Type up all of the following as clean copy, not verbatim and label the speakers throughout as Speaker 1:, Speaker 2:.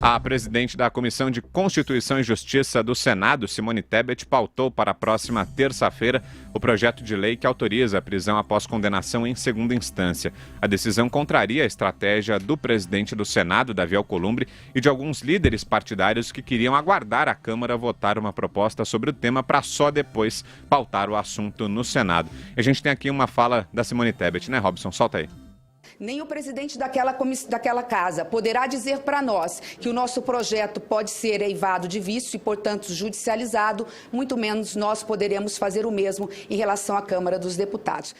Speaker 1: A presidente da Comissão de Constituição e Justiça do Senado, Simone Tebet, pautou para a próxima terça-feira o projeto de lei que autoriza a prisão após condenação em segunda instância. A decisão contraria a estratégia do presidente do Senado, Davi Alcolumbre, e de alguns líderes partidários que queriam aguardar a Câmara votar uma proposta sobre o tema para só depois pautar o assunto no Senado. E a gente tem aqui uma fala da Simone Tebet, né, Robson? Solta aí.
Speaker 2: Nem o presidente daquela casa poderá dizer para nós que o nosso projeto pode ser eivado de vício e, portanto, judicializado, muito menos nós poderemos fazer o mesmo em relação à Câmara dos Deputados.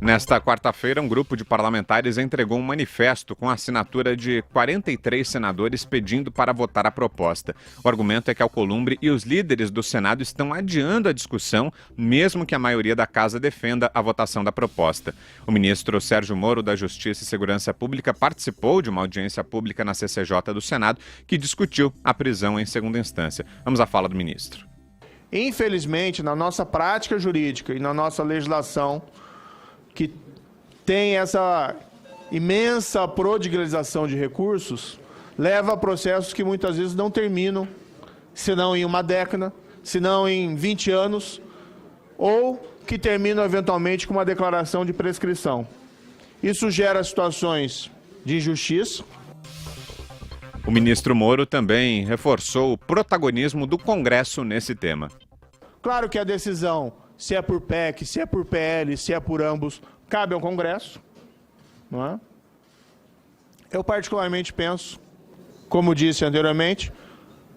Speaker 1: Nesta quarta-feira, um grupo de parlamentares entregou um manifesto com a assinatura de 43 senadores pedindo para votar a proposta. O argumento é que Alcolumbre e os líderes do Senado estão adiando a discussão, mesmo que a maioria da casa defenda a votação da proposta. O ministro Sérgio Moro, da Justiça e Segurança Pública, participou de uma audiência pública na CCJ do Senado que discutiu a prisão em segunda instância. Vamos à fala do ministro.
Speaker 3: Infelizmente, na nossa prática jurídica e na nossa legislação, que tem essa imensa prodigalização de recursos, leva a processos que muitas vezes não terminam, senão em uma década, senão em 20 anos, ou que terminam eventualmente com uma declaração de prescrição. Isso gera situações de injustiça.
Speaker 1: O ministro Moro também reforçou o protagonismo do Congresso nesse tema.
Speaker 3: Claro que a decisão, se é por PEC, se é por PL, se é por ambos, cabe ao Congresso, não é? Eu particularmente penso, como disse anteriormente,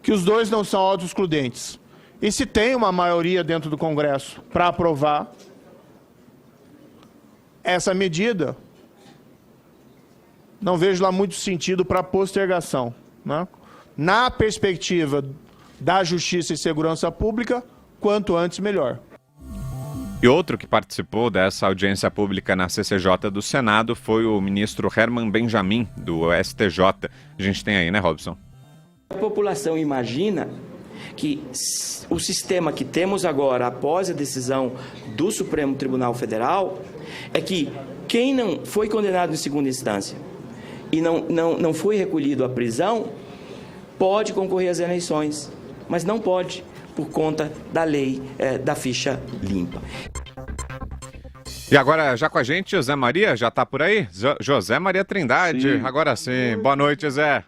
Speaker 3: que os dois não são autoexcludentes. E se tem uma maioria dentro do Congresso para aprovar essa medida, não vejo lá muito sentido para postergação, né? Na perspectiva da Justiça e Segurança Pública, quanto antes melhor.
Speaker 1: E outro que participou dessa audiência pública na CCJ do Senado foi o ministro Herman Benjamin, do STJ. A gente tem aí, né, Robson?
Speaker 4: A população imagina que o sistema que temos agora, após a decisão do Supremo Tribunal Federal, é que quem não foi condenado em segunda instância e não foi recolhido à prisão, pode concorrer às eleições, mas não pode por conta da lei da ficha limpa.
Speaker 1: E agora, já com a gente, José Maria, já está por aí? José Maria Trindade, sim. Agora sim. Boa noite, Zé.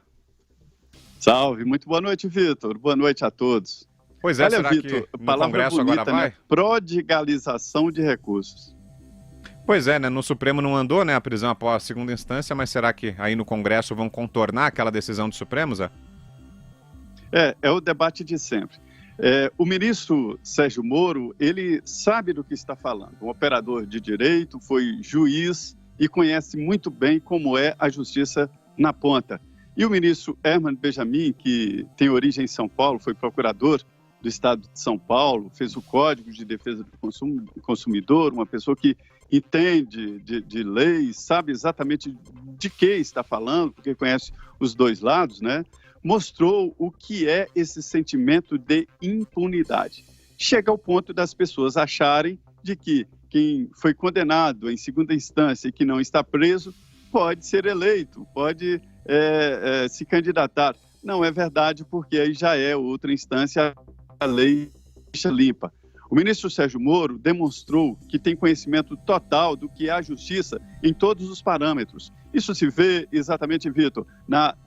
Speaker 5: Salve, muito boa noite, Vitor. Boa noite a todos.
Speaker 1: Pois é,
Speaker 5: olha,
Speaker 1: será
Speaker 5: Vitor,
Speaker 1: que no Congresso bonita, agora vai?
Speaker 5: Né? Prodigalização de recursos.
Speaker 1: Pois é, né? No Supremo não andou, né, a prisão após a segunda instância, mas será que aí no Congresso vão contornar aquela decisão do Supremo, Zé?
Speaker 5: É o debate de sempre. O ministro Sérgio Moro, ele sabe do que está falando. Um operador de direito, foi juiz e conhece muito bem como é a justiça na ponta. E o ministro Herman Benjamin, que tem origem em São Paulo, foi procurador do Estado de São Paulo, fez o Código de Defesa do Consumidor, uma pessoa que entende de leis, sabe exatamente de que está falando, porque conhece os dois lados, né? Mostrou o que é esse sentimento de impunidade. Chega ao ponto das pessoas acharem de que quem foi condenado em segunda instância e que não está preso pode ser eleito, pode se candidatar. Não é verdade, porque aí já é outra instância, a lei ficha limpa. O ministro Sérgio Moro demonstrou que tem conhecimento total do que é a justiça em todos os parâmetros. Isso se vê exatamente, Vitor,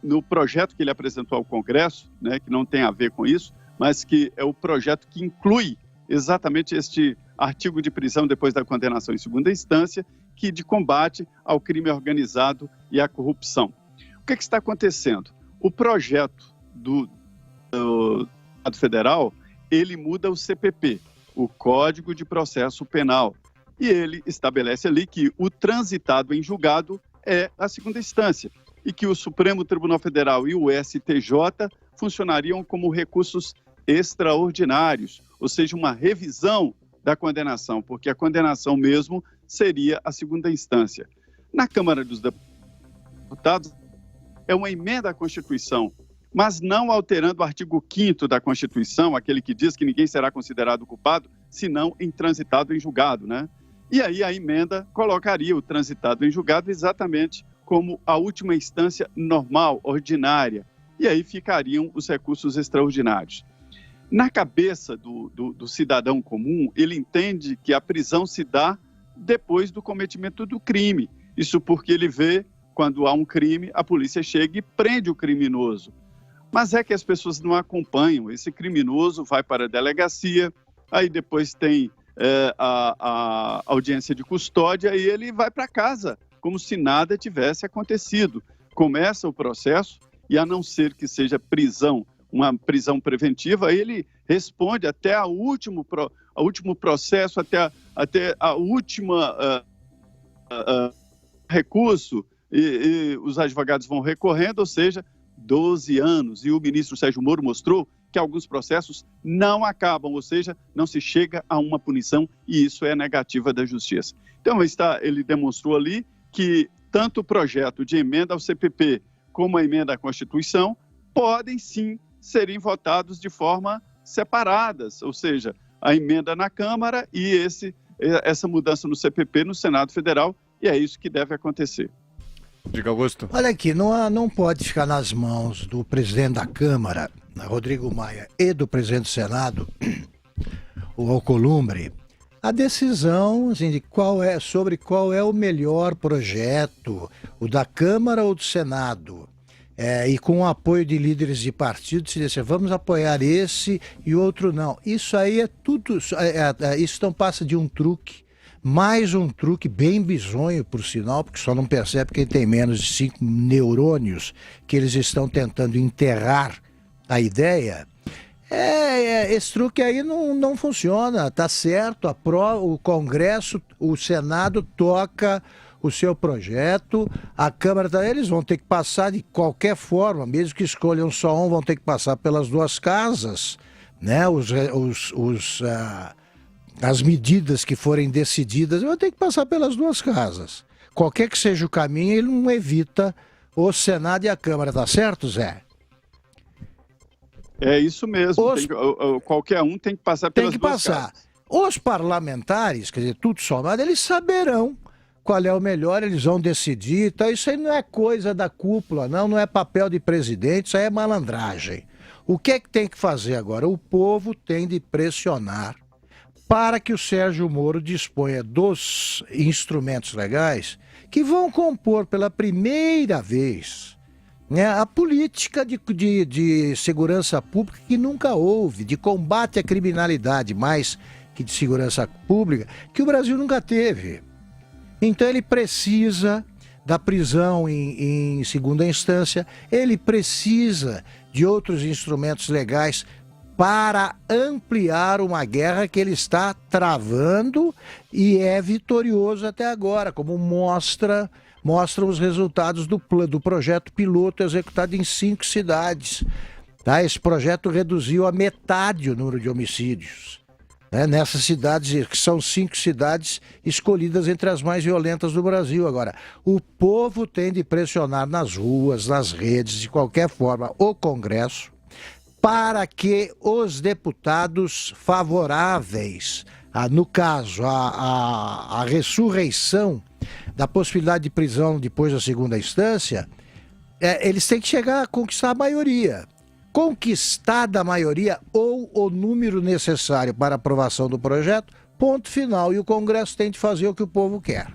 Speaker 5: no projeto que ele apresentou ao Congresso, né, que não tem a ver com isso, mas que é o projeto que inclui exatamente este artigo de prisão depois da condenação em segunda instância, que de combate ao crime organizado e à corrupção. O que está acontecendo? O projeto do Estado Federal, ele muda o CPP, o Código de Processo Penal, e ele estabelece ali que o transitado em julgado é a segunda instância e que o Supremo Tribunal Federal e o STJ funcionariam como recursos extraordinários, ou seja, uma revisão da condenação, porque a condenação mesmo seria a segunda instância. Na Câmara dos Deputados, é uma emenda à Constituição, mas não alterando o artigo 5º da Constituição, aquele que diz que ninguém será considerado culpado, senão transitado em julgado, né? E aí a emenda colocaria o transitado em julgado exatamente como a última instância normal, ordinária. e aí ficariam os recursos extraordinários. Na cabeça do cidadão comum, ele entende que a prisão se dá depois do cometimento do crime. Isso porque ele vê, quando há um crime, a polícia chega e prende o criminoso. Mas é que as pessoas não acompanham. Esse criminoso vai para a delegacia, aí depois tem a audiência de custódia e ele vai para casa, como se nada tivesse acontecido. Começa o processo e, a não ser que seja prisão, uma prisão preventiva, ele responde até o último processo, até a última recurso, e os advogados vão recorrendo, ou seja, 12 anos. E o ministro Sérgio Moro mostrou que alguns processos não acabam, ou seja, não se chega a uma punição, e isso é negativa da justiça. Então, ele demonstrou ali que tanto o projeto de emenda ao CPP como a emenda à Constituição podem sim serem votados de forma separadas, ou seja, a emenda na Câmara e essa mudança no CPP no Senado Federal, e é isso que deve acontecer.
Speaker 1: Diga, Augusto.
Speaker 6: Olha aqui, não pode ficar nas mãos do presidente da Câmara, Rodrigo Maia, e do presidente do Senado, o Alcolumbre, a decisão assim, sobre qual é o melhor projeto, o da Câmara ou do Senado. E com o apoio de líderes de partido, se disser, vamos apoiar esse e outro não. Isso aí é tudo, isso não passa de um truque, mais um truque bem bizonho, por sinal, porque só não percebe quem tem menos de 5 neurônios, que eles estão tentando enterrar a ideia. Esse truque aí não funciona, tá certo, o Congresso, o Senado toca o seu projeto, a Câmara, eles vão ter que passar de qualquer forma, mesmo que escolham só um, vão ter que passar pelas duas casas, né? As medidas que forem decididas vão ter que passar pelas duas casas. Qualquer que seja o caminho, ele não evita o Senado e a Câmara, tá certo, Zé?
Speaker 5: É isso mesmo, qualquer um tem que passar pelas duas casas.
Speaker 6: Os parlamentares, quer dizer, tudo somado, eles saberão qual é o melhor, eles vão decidir. Então isso aí não é coisa da cúpula, não é papel de presidente, isso aí é malandragem. O que é que tem que fazer agora? O povo tem de pressionar para que o Sérgio Moro disponha dos instrumentos legais que vão compor pela primeira vez, né, a política de segurança pública que nunca houve, de combate à criminalidade, mais que de segurança pública, que o Brasil nunca teve. Então ele precisa da prisão em segunda instância, ele precisa de outros instrumentos legais para ampliar uma guerra que ele está travando e é vitorioso até agora, como mostram os resultados do projeto piloto executado em 5 cidades. Tá? Esse projeto reduziu a metade o número de homicídios, né? Nessas cidades, que são 5 cidades escolhidas entre as mais violentas do Brasil. Agora, o povo tem de pressionar nas ruas, nas redes, de qualquer forma, o Congresso, para que os deputados favoráveis, no caso, a ressurreição da possibilidade de prisão depois da segunda instância, eles têm que chegar a conquistar a maioria. Conquistada a maioria ou o número necessário para a aprovação do projeto, ponto final. E o Congresso tem de fazer o que o povo quer.